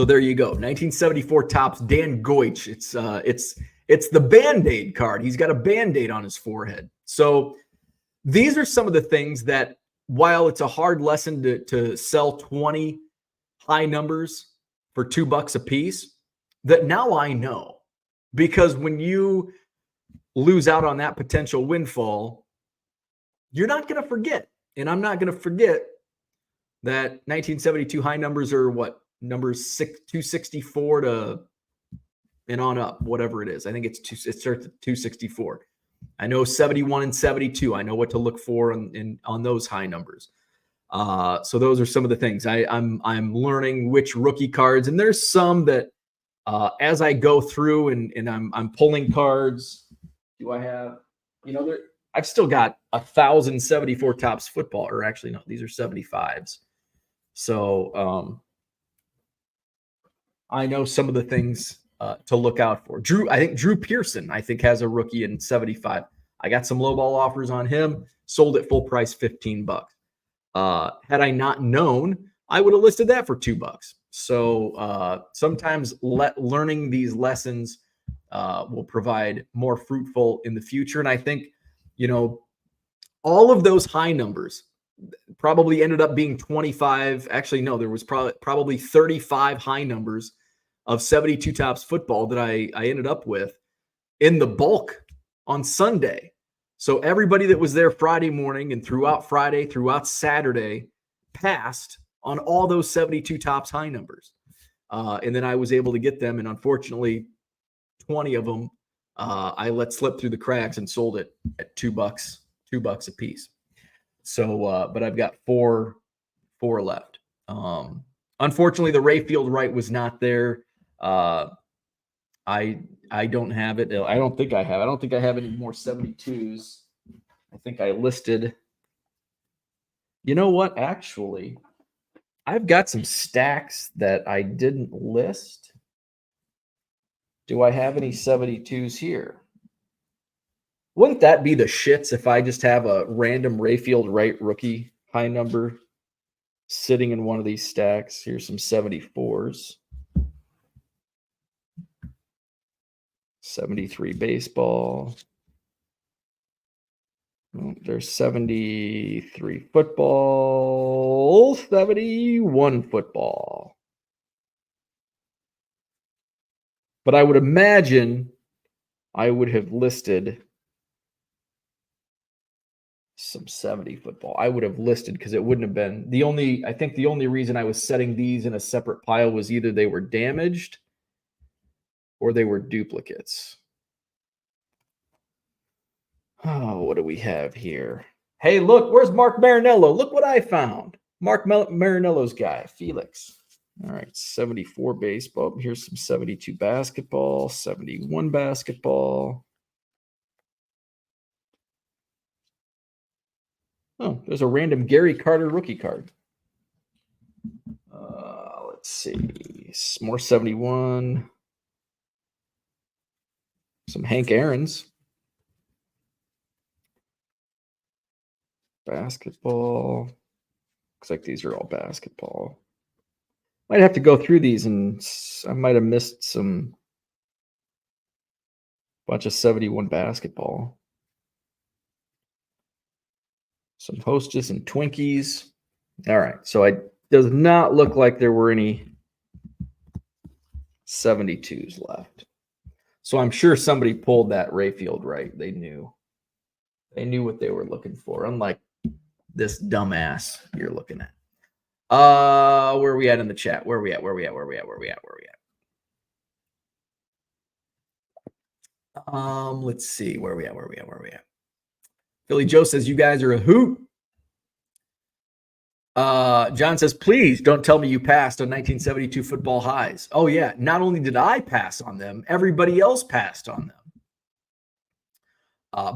[SPEAKER 1] there you go. 1974 Topps Dan Goich. It's the Band-Aid card. He's got a Band-Aid on his forehead. So these are some of the things that, while it's a hard lesson to sell 20 high numbers for $2 a piece, that now I know, because when you lose out on that potential windfall, you're not going to forget. And I'm not going to forget that 1972 high numbers are what? Numbers 264 to and on up, whatever it is. I think it starts at 264. I know 71 and 72. I know what to look for on those high numbers. So those are some of the things I'm learning which rookie cards, and there's some that as I go through and I'm pulling cards. Do I have, I've still got 1,074 Topps football, or actually no, these are 75s. So I know some of the things to look out for. I think Drew Pearson, has a rookie in 75. I got some lowball offers on him, sold at full price, $15. Had I not known, I would have listed that for $2. So sometimes learning these lessons will provide more fruitful in the future. And I think, all of those high numbers probably ended up being 25. Actually, no, there was probably 35 high numbers of 72 Topps football that I ended up with in the bulk on Sunday. So everybody that was there Friday morning and throughout Friday, throughout Saturday, passed on all those 72 Topps high numbers. And then I was able to get them. And unfortunately, 20 of them I let slip through the cracks and sold it at $2 a piece. So, but I've got four left. Unfortunately, the Rayfield Wright was not there. I don't have it. I don't think I have. I don't think I have any more 72s. I think I listed. You know what? Actually, I've got some stacks that I didn't list. Do I have any 72s here? Wouldn't that be the shits if I just have a random Rayfield Wright rookie high number sitting in one of these stacks? Here's some 74s. 73 baseball. Oh, there's 73 football, 71 football. But I would imagine I would have listed some 70 football. I would have listed because it wouldn't have been I think the only reason I was setting these in a separate pile was either they were damaged or they were duplicates. Oh, what do we have here? Hey, look, where's Mark Marinello? Look what I found. Mark Marinello's guy, Felix. All right, 74 baseball. Here's some 72 basketball, 71 basketball. Oh, there's a random Gary Carter rookie card. Let's see. More 71. Some Hank Aaron's. Basketball. Looks like these are all basketball. Might have to go through these, and I might have missed some bunch of 71 basketball. Some Hostess and Twinkies. All right, so it does not look like there were any 72s left. So I'm sure somebody pulled that Rayfield Wright. They knew what they were looking for, unlike this dumbass you're looking at. Where are we at in the chat? Where are we at? Let's see. Where are we at? Philly Joe says you guys are a hoot. John says, please don't tell me you passed on 1972 football highs. Oh yeah, not only did I pass on them, everybody else passed on them.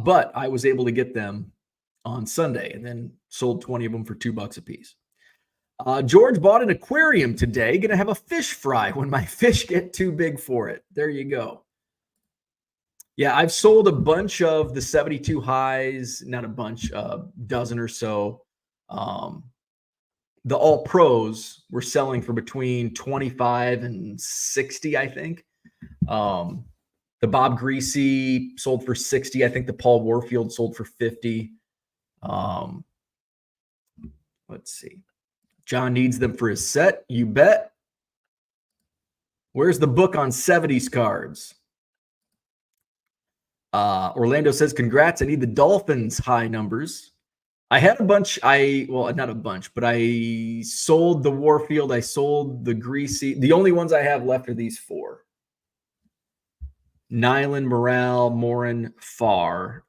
[SPEAKER 1] But I was able to get them on Sunday and then sold 20 of them for $2 a piece. George bought an aquarium today. Going to have a fish fry when my fish get too big for it. There you go. Yeah, I've sold a bunch of the 72 highs, not a bunch, a dozen or so. The all pros were selling for between 25 and 60, I think. The Bob Greasy sold for 60. I think the Paul Warfield sold for 50. Let's see. John needs them for his set. You bet. Where's the book on 70s cards? Orlando says, congrats. I need the Dolphins high numbers. I had a bunch. Not a bunch, but I sold the Warfield. I sold the Greasy. The only ones I have left are these four. Nyland, Morale, Morin, Farr.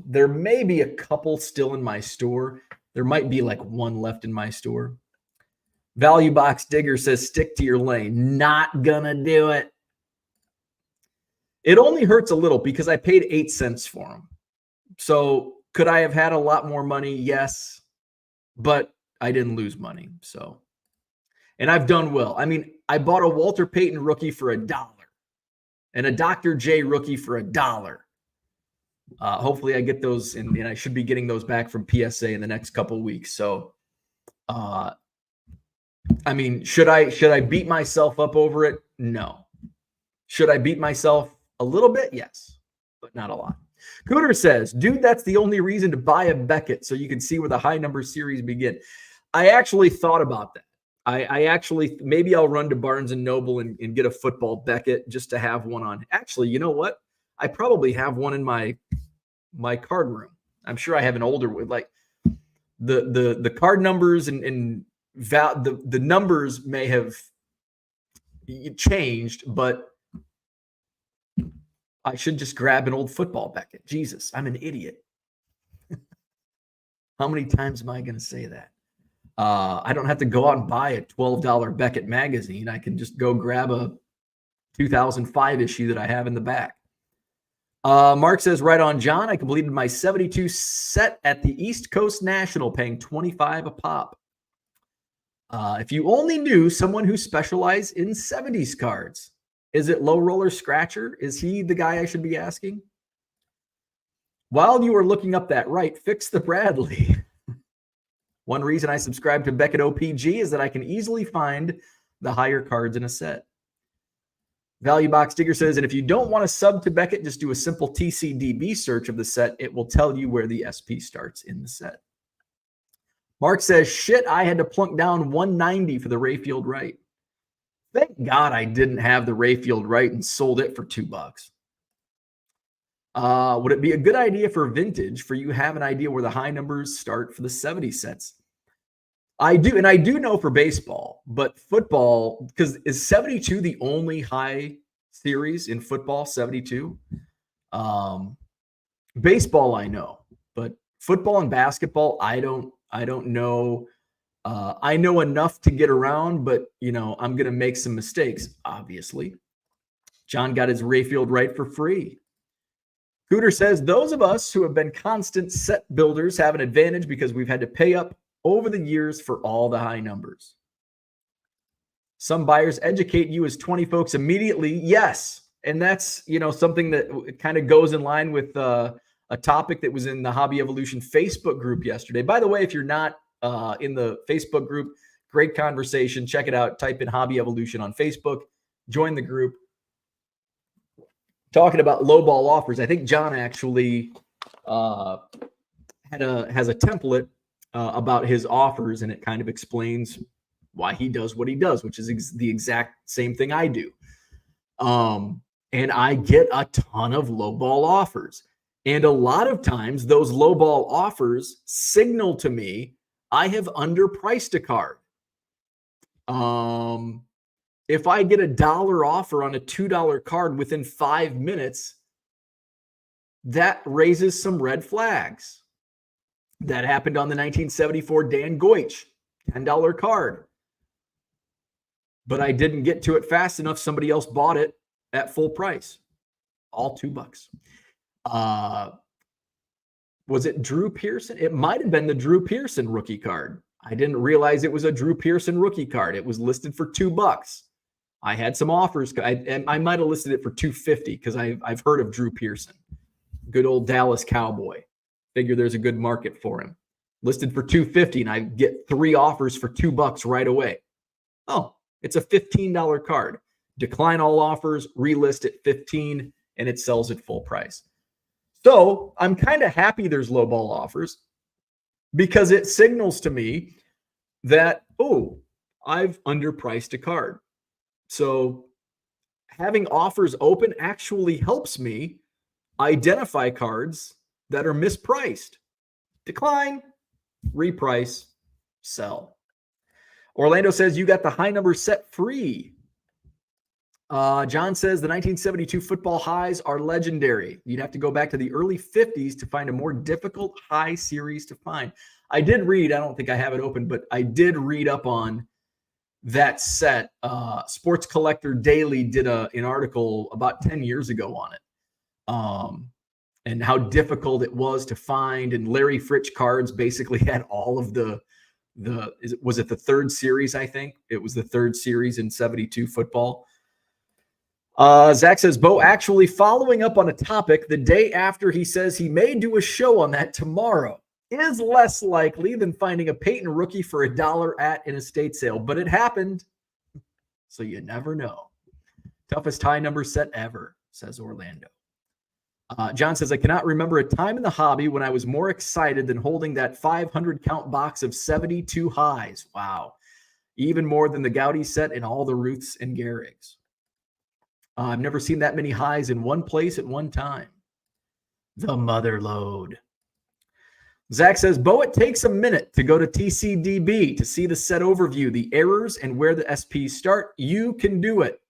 [SPEAKER 1] There may be a couple still in my store. There might be like one left in my store. Value Box Digger says, stick to your lane. Not gonna do it. It only hurts a little because I paid 8 cents for them. So could I have had a lot more money? Yes, but I didn't lose money. So, and I've done well. I mean, I bought a Walter Payton rookie for $1 and a Dr. J rookie for $1. Hopefully I get those, and I should be getting those back from PSA in the next couple weeks. So, I mean, should I beat myself up over it? No. Should I beat myself a little bit? Yes, but not a lot. Cooter says, dude, that's the only reason to buy a Beckett, so you can see where the high number series begin. I actually thought about that. I actually, maybe I'll run to Barnes & Noble and get a football Beckett just to have one on. Actually, you know what? I probably have one in my card room. I'm sure I have an older one. Like the card numbers and the numbers may have changed, but I should just grab an old football Beckett. Jesus, I'm an idiot. How many times am I going to say that? I don't have to go out and buy a $12 Beckett magazine. I can just go grab a 2005 issue that I have in the back. Mark says, right on, John. I completed my 72 set at the East Coast National, paying $25 a pop. If you only knew someone who specialized in 70s cards. Is it Low Roller Scratcher? Is he the guy I should be asking? While you are looking up that, right, Fix the Bradley. One reason I subscribe to Beckett OPG is that I can easily find the higher cards in a set. Value Box Digger says, and if you don't want to sub to Beckett, just do a simple TCDB search of the set. It will tell you where the SP starts in the set. Mark says, shit, I had to plunk down $190 for the Rayfield Wright. Thank God I didn't have the Rayfield Wright and sold it for $2. Would it be a good idea for vintage for you have an idea where the high numbers start for the 70 sets? I do, and I do know for baseball, but football, because is 72 the only high series in football? 72. Baseball, I know, but football and basketball, I don't know. I know enough to get around, but I'm gonna make some mistakes. Obviously, John got his Rayfield Wright for free. Cooter says, those of us who have been constant set builders have an advantage because we've had to pay up over the years for all the high numbers. Some buyers educate you as 20 folks immediately. Yes. And that's, something that kind of goes in line with a topic that was in the Hobby Evolution Facebook group yesterday. By the way, if you're not in the Facebook group, great conversation. Check it out. Type in Hobby Evolution on Facebook. Join the group. Talking about low ball offers, I think John actually has a template about his offers, and it kind of explains why he does what he does, which is the exact same thing I do. And I get a ton of low ball offers, and a lot of times those low ball offers signal to me I have underpriced a card. If I get $1 offer on a $2 card within 5 minutes, that raises some red flags. That happened on the 1974 Dan Goich, $10 card. But I didn't get to it fast enough. Somebody else bought it at full price. All $2. Was it Drew Pearson? It might have been the Drew Pearson rookie card. I didn't realize it was a Drew Pearson rookie card. It was listed for $2. I had some offers. I might have listed it for $250 because I've heard of Drew Pearson. Good old Dallas Cowboy. Figure there's a good market for him. Listed for $250, and I get 3 offers for $2 right away. Oh, it's a $15 card. Decline all offers, relist at $15, and it sells at full price. So I'm kind of happy there's low ball offers because it signals to me that, I've underpriced a card. So having offers open actually helps me identify cards that are mispriced. Decline, reprice, sell. Orlando says you got the high number set free. John says the 1972 football highs are legendary. You'd have to go back to the early 50s to find a more difficult high series to find. I did read, I don't think I have it open, but I did read up on that set. Sports Collector Daily did an article about 10 years ago on it, and how difficult it was to find. And Larry Fritsch cards basically had all of was it the third series? I think it was the third series in 72 football. Zach says, Bo actually following up on a topic the day after he says he may do a show on that tomorrow is less likely than finding a Peyton rookie for $1 at an estate sale, but it happened. So you never know. Toughest high number set ever, says Orlando. John says, I cannot remember a time in the hobby when I was more excited than holding that 500 count box of 72 highs. Wow. Even more than the Gowdy set and all the Ruths and Gehrigs. I've never seen that many highs in one place at one time. The mother load. Zach says, Bo, it takes a minute to go to TCDB to see the set overview, the errors, and where the SPs start. You can do it.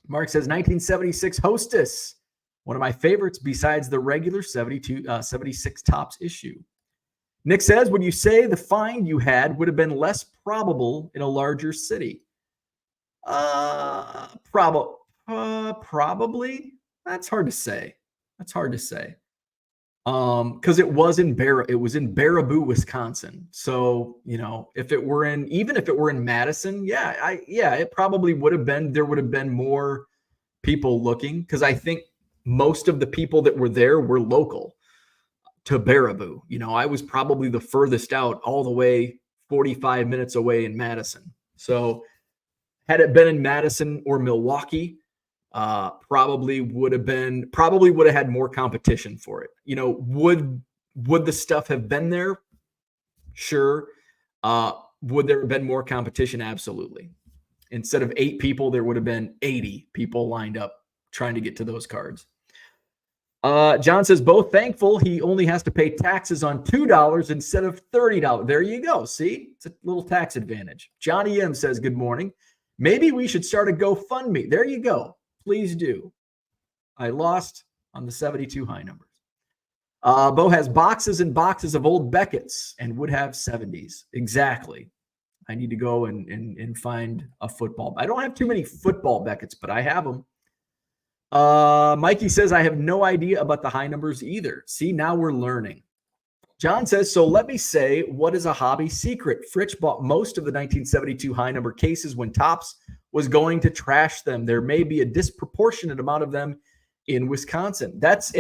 [SPEAKER 1] Mark says, 1976 Hostess. One of my favorites besides the regular 76 Topps issue. Nick says, would you say the find you had would have been less probable in a larger city? Probably. That's hard to say. Because it was in Baraboo, Wisconsin. So, if it were in Madison, it probably would have been, there would have been more people looking, because I think most of the people that were there were local to Baraboo. I was probably the furthest out, all the way 45 minutes away in Madison. So had it been in Madison or Milwaukee, probably would have had more competition for it. Would the stuff have been there? Sure. Would there have been more competition? Absolutely. Instead of 8 people, there would have been 80 people lined up trying to get to those cards. John says, both thankful he only has to pay taxes on $2 instead of $30. There you go. See, it's a little tax advantage. Johnny M says, good morning. Maybe we should start a GoFundMe. There you go. Please do. I lost on the 72 high numbers. Bo has boxes and boxes of old Beckett's and would have 70s. Exactly. I need to go and find a football. I don't have too many football Beckett's, but I have them. Mikey says, I have no idea about the high numbers either. See, now we're learning. John says, so let me say, what is a hobby secret? Fritsch bought most of the 1972 high number cases when Topps was going to trash them. There may be a disproportionate amount of them in Wisconsin. That's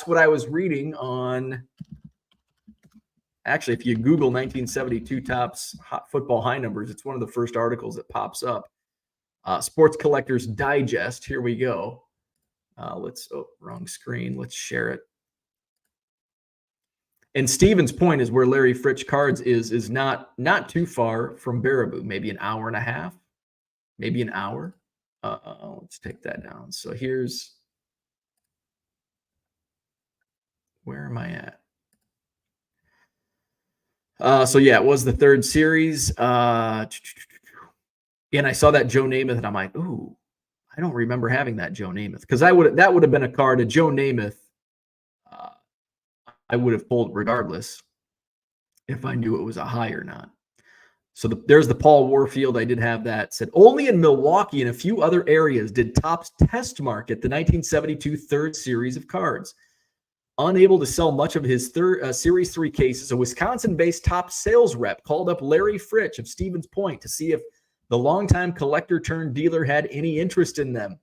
[SPEAKER 1] what I was reading on. Actually, if you Google 1972 Topps football high numbers, it's one of the first articles that pops up. Sports Collectors Digest. Here we go. Wrong screen. Let's share it. And Steven's point is where Larry Fritsch cards is not too far from Baraboo, maybe an hour and a half, maybe an hour. Let's take that down. So where am I at? It was the third series. And I saw that Joe Namath, and I'm like, ooh, I don't remember having that Joe Namath, because that would have been a card. A Joe Namath, I would have pulled regardless if I knew it was a high or not. So there's the Paul Warfield. I did have that. Said only in Milwaukee and a few other areas did Topps test market the 1972 third series of cards. Unable to sell much of his Series 3 cases, a Wisconsin-based Topps sales rep called up Larry Fritsch of Stevens Point to see if the longtime collector-turned-dealer had any interest in them.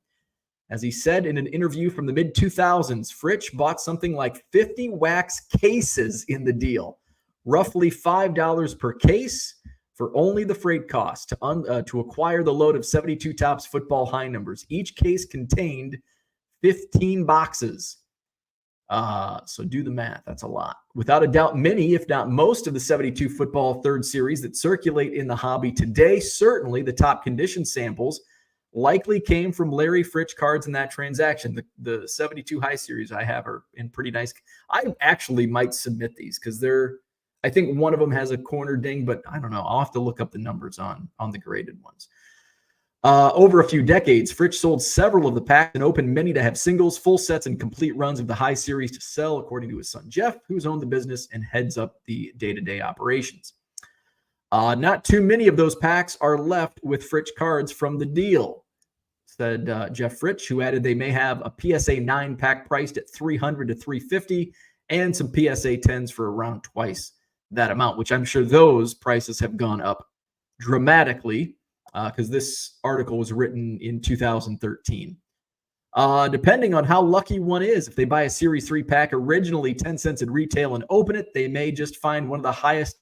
[SPEAKER 1] As he said in an interview from the mid-2000s, Fritsch bought something like 50 wax cases in the deal, roughly $5 per case for only the freight cost to acquire the load of 72 Topps football high numbers. Each case contained 15 boxes. So do the math. That's a lot. Without a doubt, many, if not most, of the 72 football third series that circulate in the hobby today, certainly the top condition samples, likely came from Larry Fritsch cards in that transaction. The 72 high series I have are in pretty nice. I actually might submit these because I think one of them has a corner ding, but I don't know. I'll have to look up the numbers on the graded ones. Over a few decades, Fritsch sold several of the packs and opened many to have singles, full sets, and complete runs of the high series to sell, according to his son Jeff, who's owned the business and heads up the day-to-day operations. Not too many of those packs are left with Fritsch cards from the deal, said Jeff Fritsch, who added they may have a PSA 9 pack priced at $300 to $350 and some PSA 10s for around twice that amount, which I'm sure those prices have gone up dramatically because this article was written in 2013. Depending on how lucky one is, if they buy a Series 3 pack originally 10 cents at retail and open it, they may just find one of the highest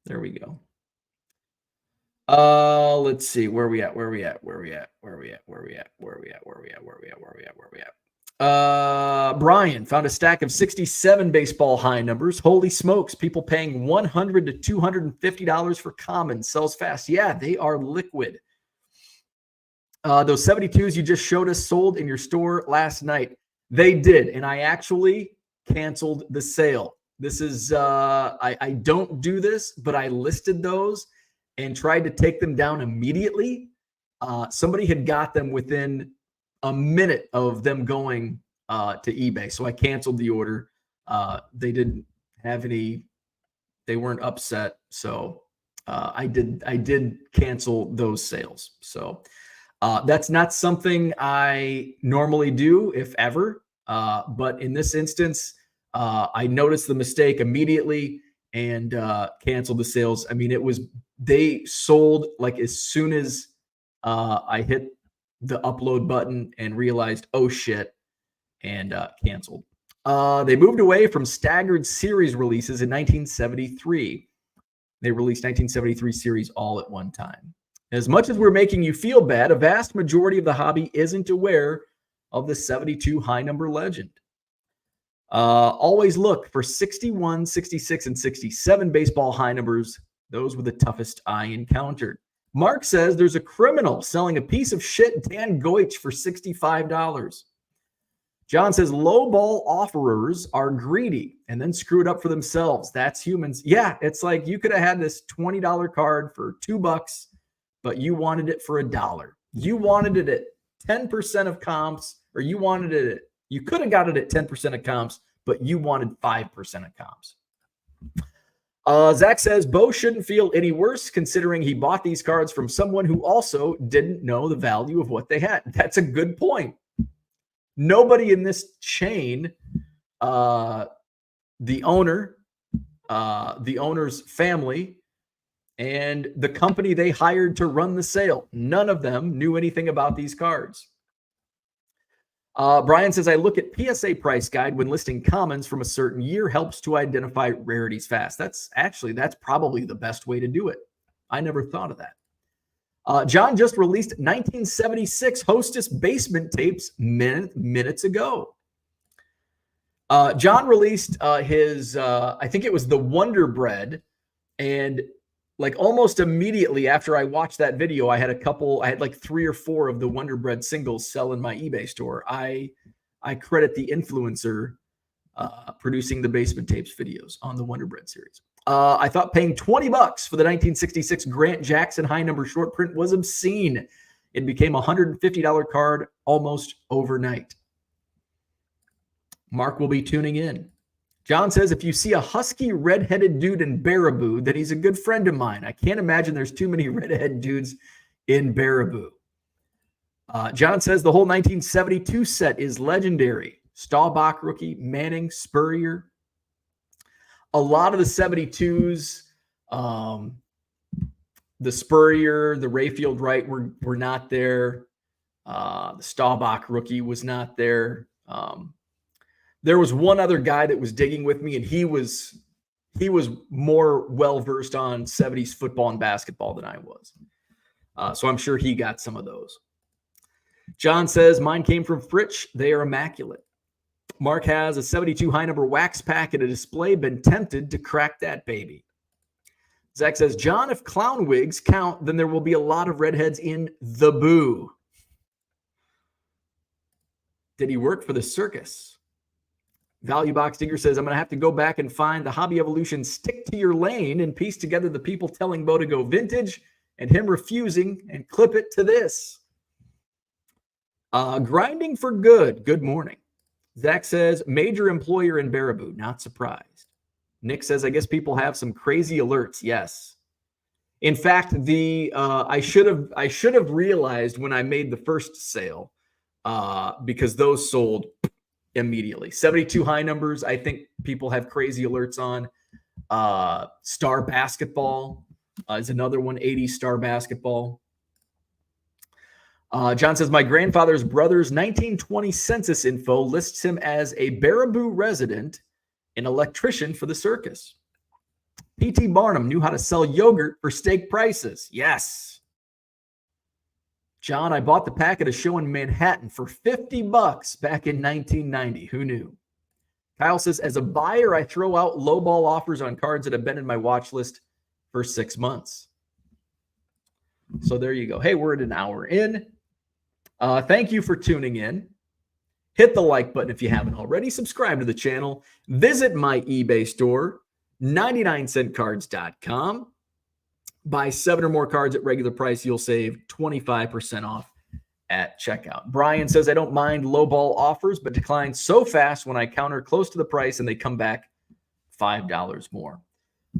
[SPEAKER 1] There we go. Let's see. Where we at? Brian found a stack of 67 baseball high numbers. Holy smokes. People paying $100 to $250 for common. Sells fast. Yeah, they are liquid. Those 72s you just showed us sold in your store last night. They did. And I actually canceled the sale. This is, I don't do this, but I listed those and tried to take them down immediately. Somebody had got them within a minute of them going to eBay. So I canceled the order. They didn't have any, they weren't upset. So I did cancel those sales. So that's not something I normally do, if ever. But in this instance, I noticed the mistake immediately and canceled the sales. I mean, they sold like as soon as I hit the upload button and realized, oh shit, and canceled. They moved away from staggered series releases in 1973. They released 1973 series all at one time. As much as we're making you feel bad, a vast majority of the hobby isn't aware of the 72 high number legend. Always look for 61, 66, and 67 baseball high numbers. Those were the toughest I encountered. Mark says there's a criminal selling a piece of shit Dan Goich for $65. John says low ball offerers are greedy and then screw it up for themselves. That's humans. Yeah, it's like you could have had this $20 card for $2, but you wanted it for $1. You wanted it at 10% of comps, or you wanted it at, you could have got it at 10% of comps, but you wanted 5% of comps. Zach says Bo shouldn't feel any worse considering he bought these cards from someone who also didn't know the value of what they had. That's a good point. Nobody in this chain, the owner, the owner's family, and the company they hired to run the sale, none of them knew anything about these cards. Brian says, I look at PSA price guide when listing commons from a certain year, helps to identify rarities fast. That's probably the best way to do it. I never thought of that. John just released 1976 Hostess basement tapes minutes ago. John released his, I think it was the Wonder Bread, and like almost immediately after I watched that video, I had like 3 or 4 of the Wonder Bread singles sell in my eBay store. I credit the influencer producing the basement tapes videos on the Wonder Bread series. I thought paying $20 for the 1966 Grant Jackson high number short print was obscene. It became a $150 card almost overnight. Mark will be tuning in. John says, if you see a husky redheaded dude in Baraboo, then he's a good friend of mine. I can't imagine there's too many redhead dudes in Baraboo. John says the whole 1972 set is legendary. Staubach rookie, Manning, Spurrier. A lot of the 72s, the Spurrier, the Rayfield Wright were not there. The Staubach rookie was not there. There was one other guy that was digging with me, and he was more well-versed on 70s football and basketball than I was. So I'm sure he got some of those. John says, mine came from Fritsch. They are immaculate. Mark has a 72 high number wax pack at a display. Been tempted to crack that baby. Zach says, John, if clown wigs count, then there will be a lot of redheads in the Boo. Did he work for the circus? Value Box Digger says, I'm going to have to go back and find the Hobby Evolution Stick to Your Lane and piece together the people telling Bo to go vintage and him refusing and clip it to this. Grinding for good. Good morning. Zach says, major employer in Baraboo. Not surprised. Nick says, I guess people have some crazy alerts. Yes. In fact, I should have realized when I made the first sale, because those sold immediately. 72 high numbers. I think people have crazy alerts on. Star Basketball is another one. 80 Star Basketball. John says, my grandfather's brother's 1920 census info lists him as a Baraboo resident, an electrician for the circus. P.T. Barnum knew how to sell yogurt for steak prices. Yes. John, I bought the packet of show in Manhattan for $50 back in 1990. Who knew? Kyle says, as a buyer, I throw out lowball offers on cards that have been in my watch list for 6 months. So there you go. Hey, we're at an hour in. Thank you for tuning in. Hit the like button if you haven't already. Subscribe to the channel. Visit my eBay store, 99centcards.com. Buy 7 or more cards at regular price. You'll save 25% off at checkout. Brian says, I don't mind lowball offers, but decline so fast when I counter close to the price and they come back $5 more.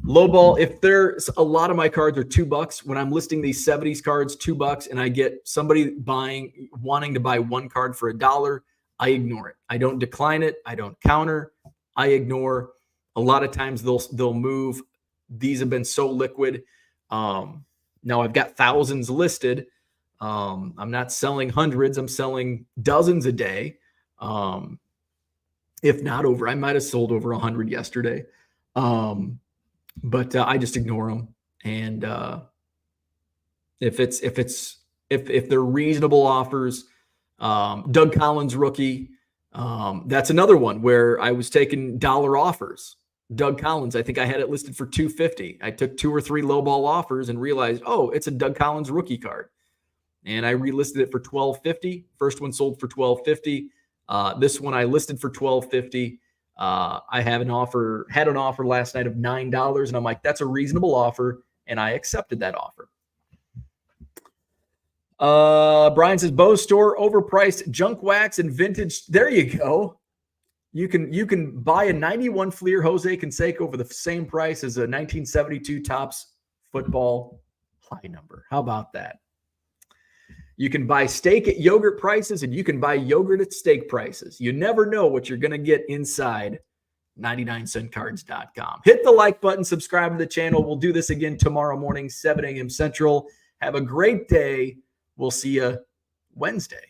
[SPEAKER 1] Lowball, if there's a lot of my cards are $2 when I'm listing these 70s cards, $2, and I get somebody wanting to buy one card for $1, I ignore it. I don't decline it. I don't counter. I ignore. A lot of times they'll move. These have been so liquid. Now I've got thousands listed. I'm not selling hundreds. I'm selling dozens a day. If not over, I might have sold over 100 yesterday. But I just ignore them. And if they're reasonable offers, Doug Collins rookie, that's another one where I was taking dollar offers. Doug Collins, I think I had it listed for $250. I took 2 or 3 lowball offers and realized, oh, it's a Doug Collins rookie card. And I relisted it for $12.50. First one sold for $12.50. This one I listed for $12.50. I had an offer last night of $9, and I'm like, that's a reasonable offer, and I accepted that offer. Brian says, Bo's store, overpriced junk wax and vintage. There you go. You can buy a 91 Fleer Jose Canseco for the same price as a 1972 Topps football high number. How about that? You can buy steak at yogurt prices, and you can buy yogurt at steak prices. You never know what you're going to get inside 99centcards.com. Hit the like button, subscribe to the channel. We'll do this again tomorrow morning, 7 a.m. Central. Have a great day. We'll see you Wednesday.